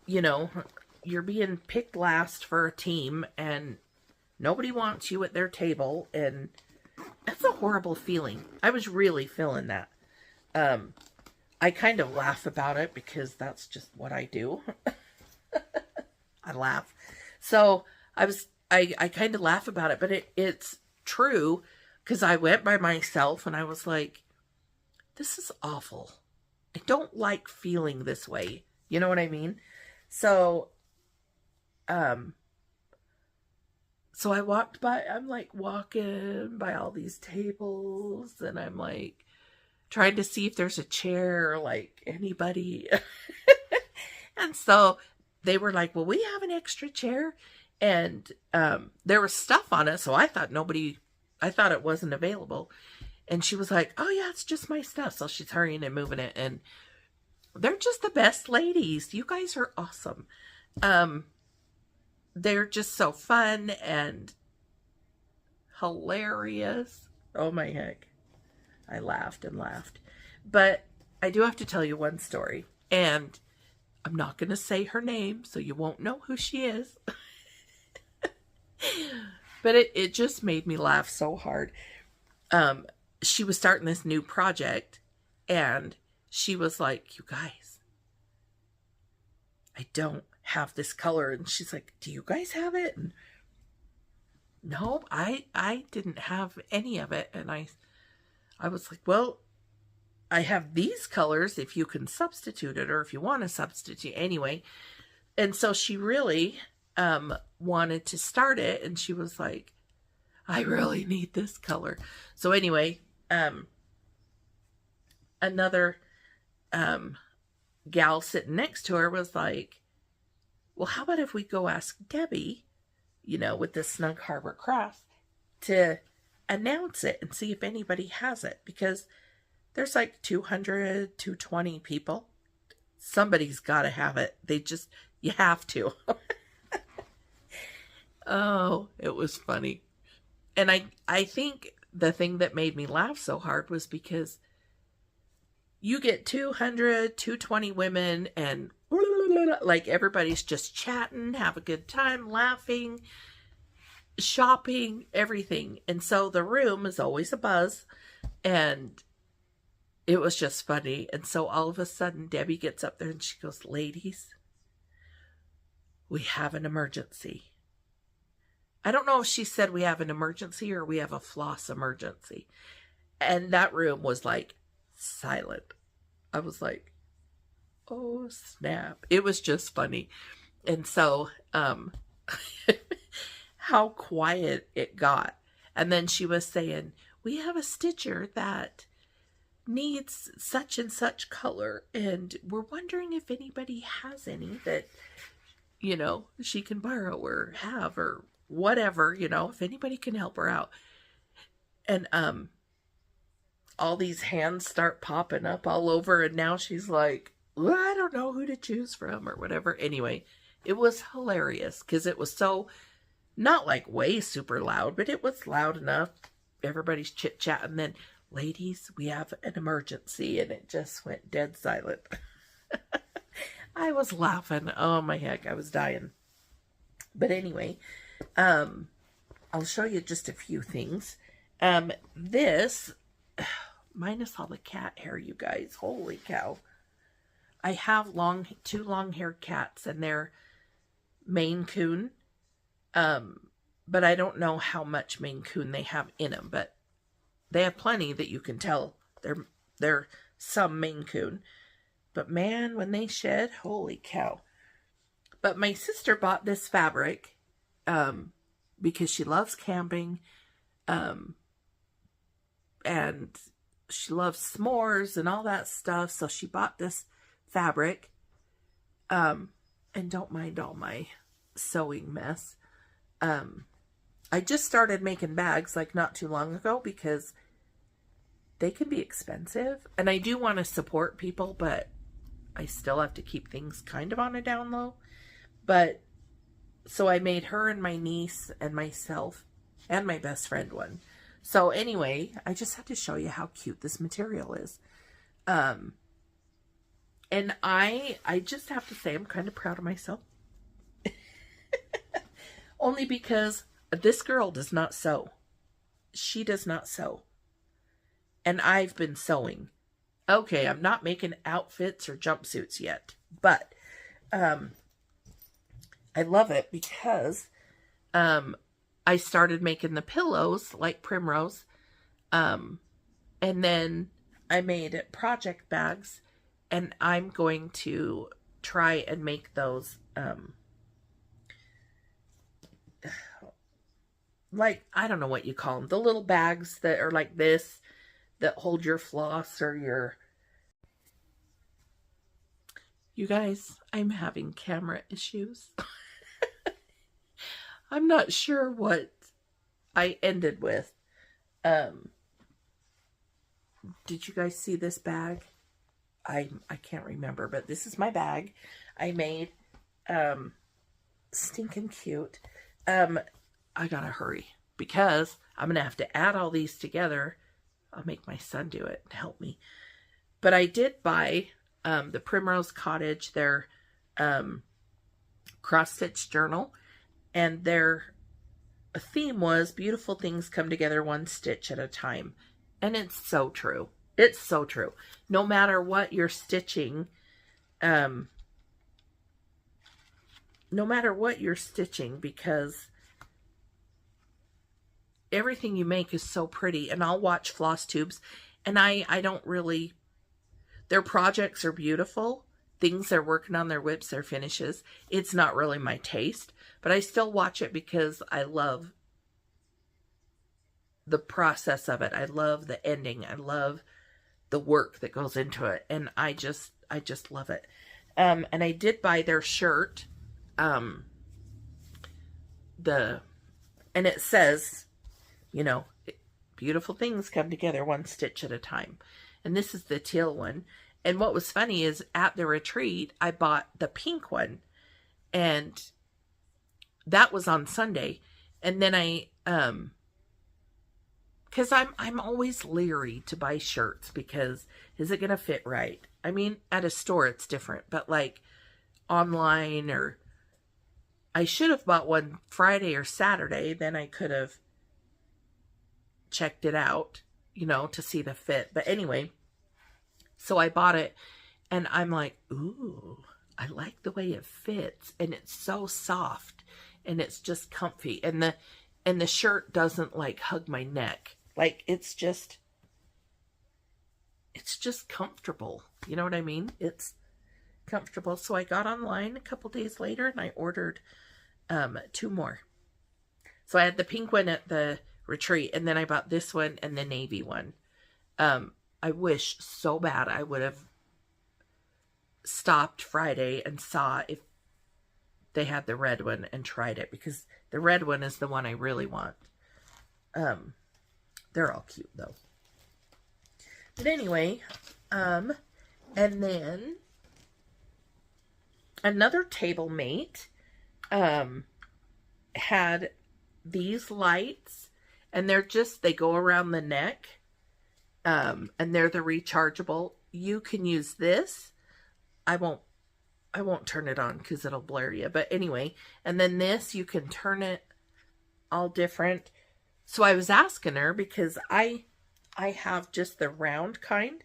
[SPEAKER 1] you know, you're being picked last for a team and nobody wants you at their table, and that's a horrible feeling. I was really feeling that. I kind of laugh about it because that's just what I do. I laugh. So I kind of laugh about it, but it's true because I went by myself and I was like, this is awful. I don't like feeling this way. You know what I mean? So, so I walked by, I'm like walking by all these tables and I'm like trying to see if there's a chair or like anybody. And so they were like, well, we have an extra chair. And there was stuff on it. So I thought it wasn't available. And she was like, oh yeah, it's just my stuff. So she's hurrying and moving it. And they're just the best ladies. You guys are awesome. They're just so fun and hilarious. Oh my heck. I laughed and laughed. But I do have to tell you one story. And I'm not going to say her name, so you won't know who she is. But it just made me laugh so hard. She was starting this new project, and she was like, you guys, I don't have this color. And she's like, do you guys have it? And no, I didn't have any of it. And I was like, well, I have these colors if you can substitute it, or if you want to substitute anyway. And so she really wanted to start it, and she was like, I really need this color. So anyway, another gal sitting next to her was like, well, how about if we go ask Debbie, you know, with the Snug Harbor Crafts, to announce it and see if anybody has it, because there's like 200, 220 people. Somebody's got to have it. You have to. Oh, it was funny. And I think the thing that made me laugh so hard was because you get 200, 220 women and like everybody's just chatting, have a good time, laughing, shopping, everything. And so the room is always abuzz, and it was just funny. And so all of a sudden Debbie gets up there and she goes, ladies, we have an emergency. I don't know if she said we have an emergency or we have a floss emergency. And that room was like silent. I was like, oh snap. It was just funny. And so, how quiet it got. And then she was saying, we have a stitcher that needs such and such color, and we're wondering if anybody has any that, you know, she can borrow or have or whatever, you know, if anybody can help her out. And all these hands start popping up all over, and now she's like, well, I don't know who to choose from or whatever. Anyway, it was hilarious because it was so, not like way super loud, but it was loud enough. Everybody's chit-chatting. Then, ladies, we have an emergency, and it just went dead silent. I was laughing. Oh my heck, I was dying. But anyway, I'll show you just a few things. This, minus all the cat hair, you guys. Holy cow. I have two long-haired cats, and they're Maine Coon. But I don't know how much Maine Coon they have in them, but they have plenty that you can tell they're some Maine Coon. But man, when they shed, holy cow. But my sister bought this fabric because she loves camping, and she loves s'mores and all that stuff. So she bought this fabric, and don't mind all my sewing mess. I just started making bags like not too long ago because they can be expensive, and I do want to support people, but I still have to keep things kind of on a down low. But so I made her and my niece and myself and my best friend one. So anyway, I just had to show you how cute this material is. And I just have to say I'm kind of proud of myself. Only because this girl does not sew. She does not sew. And I've been sewing. Okay, I'm not making outfits or jumpsuits yet. But I love it because I started making the pillows like Primrose. And then I made project bags. And I'm going to try and make those like, I don't know what you call them. The little bags that are like this, that hold your floss or your... You guys, I'm having camera issues. I'm not sure what I ended with. Did you guys see this bag? I can't remember, but this is my bag I made. Stinking cute. I gotta hurry because I'm gonna have to add all these together. I'll make my son do it and help me. But I did buy the Primrose Cottage, their cross-stitch journal, and their theme was beautiful things come together one stitch at a time. And it's so true. It's so true. No matter what you're stitching, because everything you make is so pretty. And I'll watch Flosstubes, and I don't really... Their projects are beautiful. Things they're working on, their whips, their finishes. It's not really my taste, but I still watch it because I love the process of it. I love the ending. I love the work that goes into it. And I just love it. And I did buy their shirt. And it says, you know, beautiful things come together one stitch at a time. And this is the teal one. And what was funny is at the retreat, I bought the pink one. And that was on Sunday. And then I, because I'm always leery to buy shirts because is it going to fit right? I mean, at a store it's different, but like online, or I should have bought one Friday or Saturday. Then I could have checked it out, you know, to see the fit. But anyway, so I bought it and I'm like, ooh, I like the way it fits, and it's so soft and it's just comfy. And the shirt doesn't like hug my neck. Like it's just comfortable. You know what I mean? It's comfortable. So I got online a couple days later and I ordered 2 more. So I had the pink one at the retreat, and then I bought this one and the navy one. I wish so bad I would have stopped Friday and saw if they had the red one and tried it, because the red one is the one I really want. They're all cute though. But anyway, and then another table mate had these lights, and they go around the neck, and they're the rechargeable. You can use this. I won't turn it on because it'll blur you. But anyway, and then this, you can turn it all different. So I was asking her, because I have just the round kind.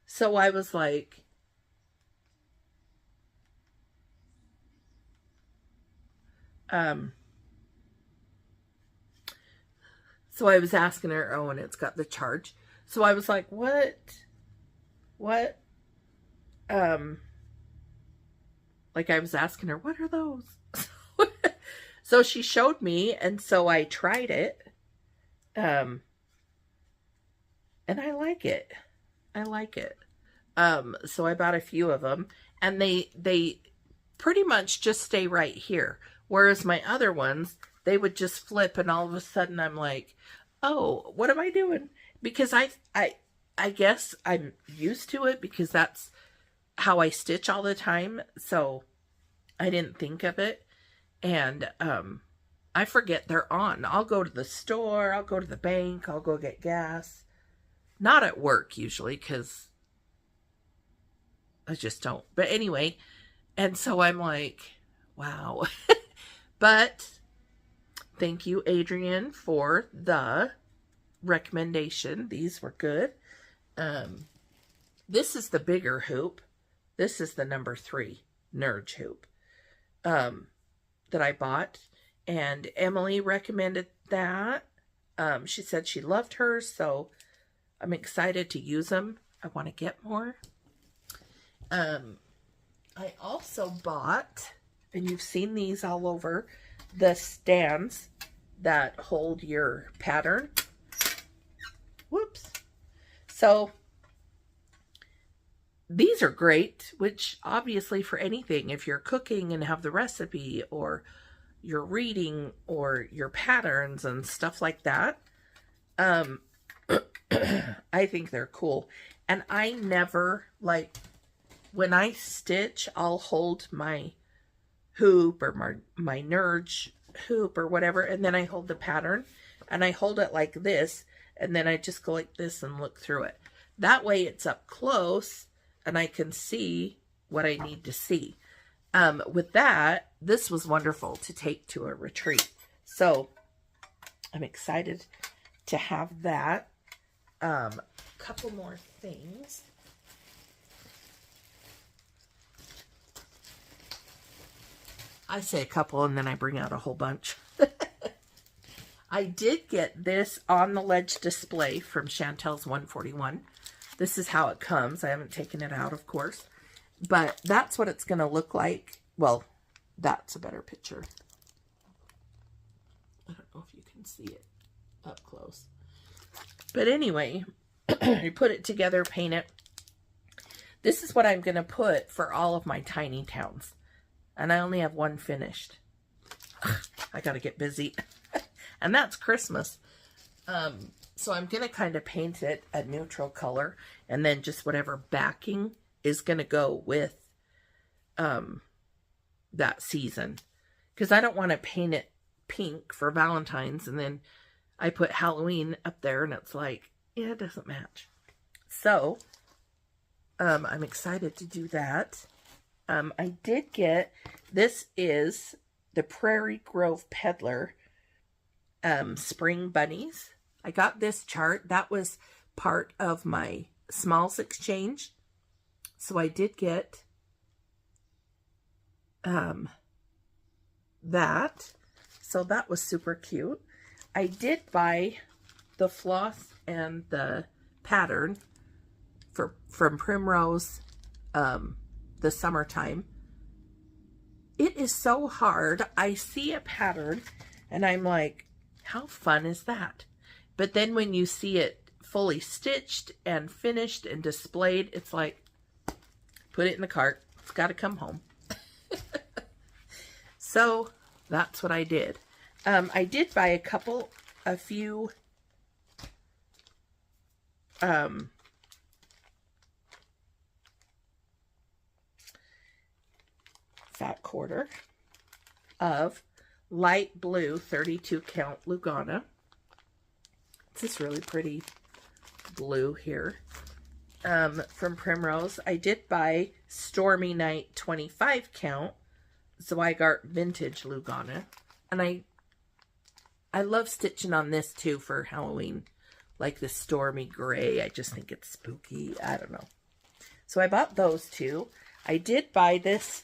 [SPEAKER 1] So I was like, so I was asking her, oh, and it's got the charge. So I was like, what, like I was asking her, what are those? So she showed me, and so I tried it. And I like it. So I bought a few of them, and they pretty much just stay right here. Whereas my other ones, they would just flip, and all of a sudden I'm like, oh, what am I doing? Because I guess I'm used to it, because that's how I stitch all the time. So I didn't think of it. And I forget they're on. I'll go to the store, I'll go to the bank, I'll go get gas. Not at work usually, because I just don't. But anyway, and so I'm like, wow. But thank you, Adrian, for the recommendation. These were good. This is the bigger hoop. This is the number 3 Nurge hoop that I bought. And Emily recommended that. She said she loved hers, so I'm excited to use them. I want to get more. I also bought, and you've seen these all over, the stands that hold your pattern. Whoops. So these are great, which obviously for anything, if you're cooking and have the recipe, or you're reading, or your patterns and stuff like that, I think they're cool. And I never, like, when I stitch, I'll hold my hoop or my Nurge hoop or whatever, and then I hold the pattern, and I hold it like this, and then I just go like this and look through it. That way it's up close, and I can see what I need to see. With that, this was wonderful to take to a retreat. So I'm excited to have that. Couple more things. I say a couple and then I bring out a whole bunch. I did get this on the ledge display from Chantel's 141. This is how it comes. I haven't taken it out, of course. But that's what it's going to look like. Well, that's a better picture. I don't know if you can see it up close. But anyway, I put it together, paint it. This is what I'm going to put for all of my tiny towns. And I only have one finished. I got to get busy. And that's Christmas. So I'm going to kind of paint it a neutral color. And then just whatever backing is going to go with that season. Because I don't want to paint it pink for Valentine's. And then I put Halloween up there. And it's like, yeah, it doesn't match. So I'm excited to do that. I did get, this is the Prairie Grove Peddler Spring Bunnies. I got this chart. That was part of my Smalls exchange. So I did get that. So that was super cute. I did buy the floss and the pattern from Primrose the summertime. It is so hard. I see a pattern and I'm like, how fun is that? But then when you see it fully stitched and finished and displayed, it's like, put it in the cart. It's got to come home. So that's what I did. I did buy a few fat quarter of light blue 32 count Lugana. It's this really pretty blue here from Primrose. I did buy Stormy Night 25 count Zweigart vintage Lugana, and I love stitching on this too for Halloween, like this stormy gray. I just think it's spooky. I don't know. So I bought those two. I did buy this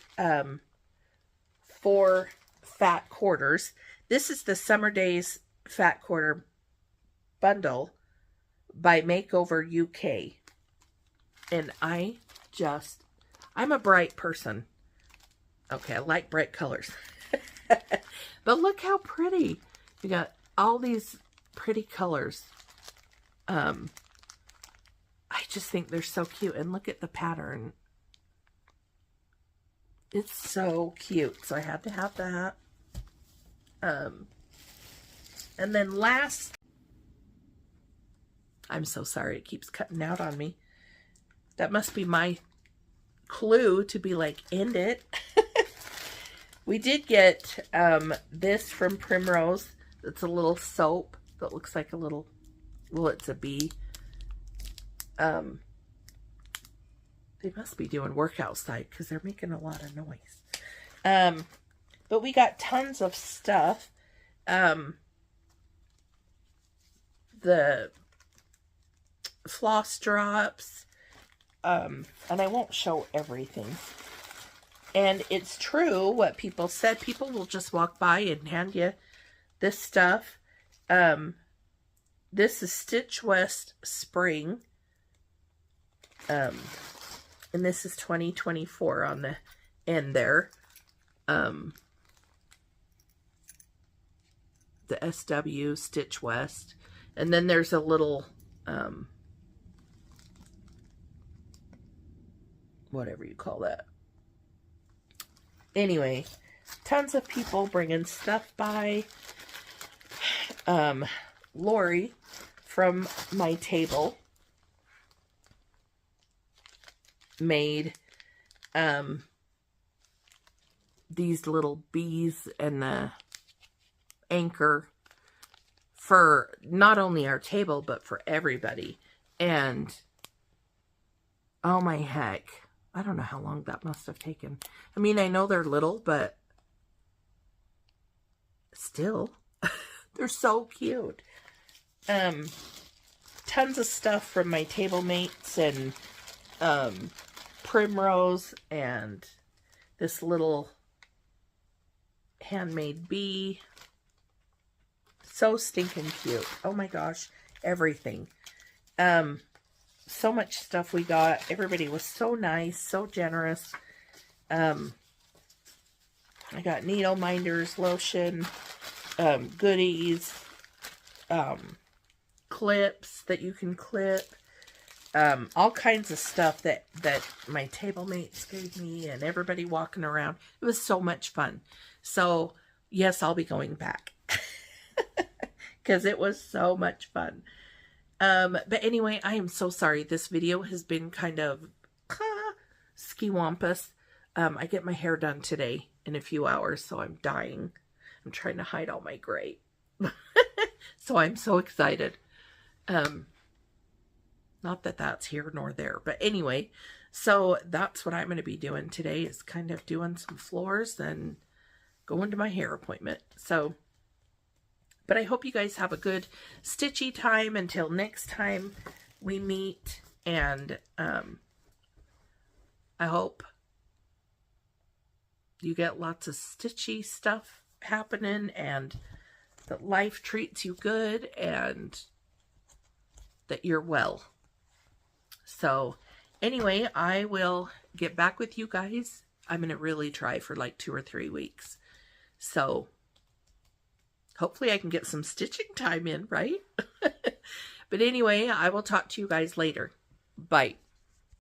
[SPEAKER 1] 4 fat quarters. This is the Summer Days fat quarter bundle by Makeover UK. And I'm a bright person. Okay, I like bright colors. But look how pretty. You got all these pretty colors. I just think they're so cute. And look at the pattern. It's so cute. So I had to have that. And then last, I'm so sorry, it keeps cutting out on me. That must be my clue to be like, end it. We did get this from Primrose. It's a little soap that looks like a little, well, it's a bee. They must be doing work outside because they're making a lot of noise. But we got tons of stuff. The floss drops. And I won't show everything. And it's true what people said. People will just walk by and hand you this stuff. This is Stitch West Spring. And this is 2024 on the end there. The SW Stitch West. And then there's a little, whatever you call that. Anyway, tons of people bringing stuff by. Lori from my table made these little bees and the anchor for not only our table but for everybody. And oh my heck, I don't know how long that must have taken. I mean, I know they're little, but still, they're so cute. Tons of stuff from my table mates and Primrose and this little handmade bee. So stinking cute. Oh my gosh, everything. So much stuff we got. Everybody was so nice, so generous. I got needle minders, lotion, goodies, clips that you can clip, all kinds of stuff that my table mates gave me and everybody walking around. It was so much fun. So yes, I'll be going back because it was so much fun. But anyway, I am so sorry. This video has been kind of ski-wampus. I get my hair done today in a few hours, so I'm dying. I'm trying to hide all my gray. So I'm so excited. Not that that's here nor there, but anyway, so that's what I'm going to be doing today, is kind of doing some floors and going to my hair appointment. So, but I hope you guys have a good stitchy time until next time we meet. And I hope you get lots of stitchy stuff happening and that life treats you good and that you're well. So anyway, I will get back with you guys. I'm going to really try for like 2 or 3 weeks. So hopefully I can get some stitching time in, right? But anyway, I will talk to you guys later. Bye.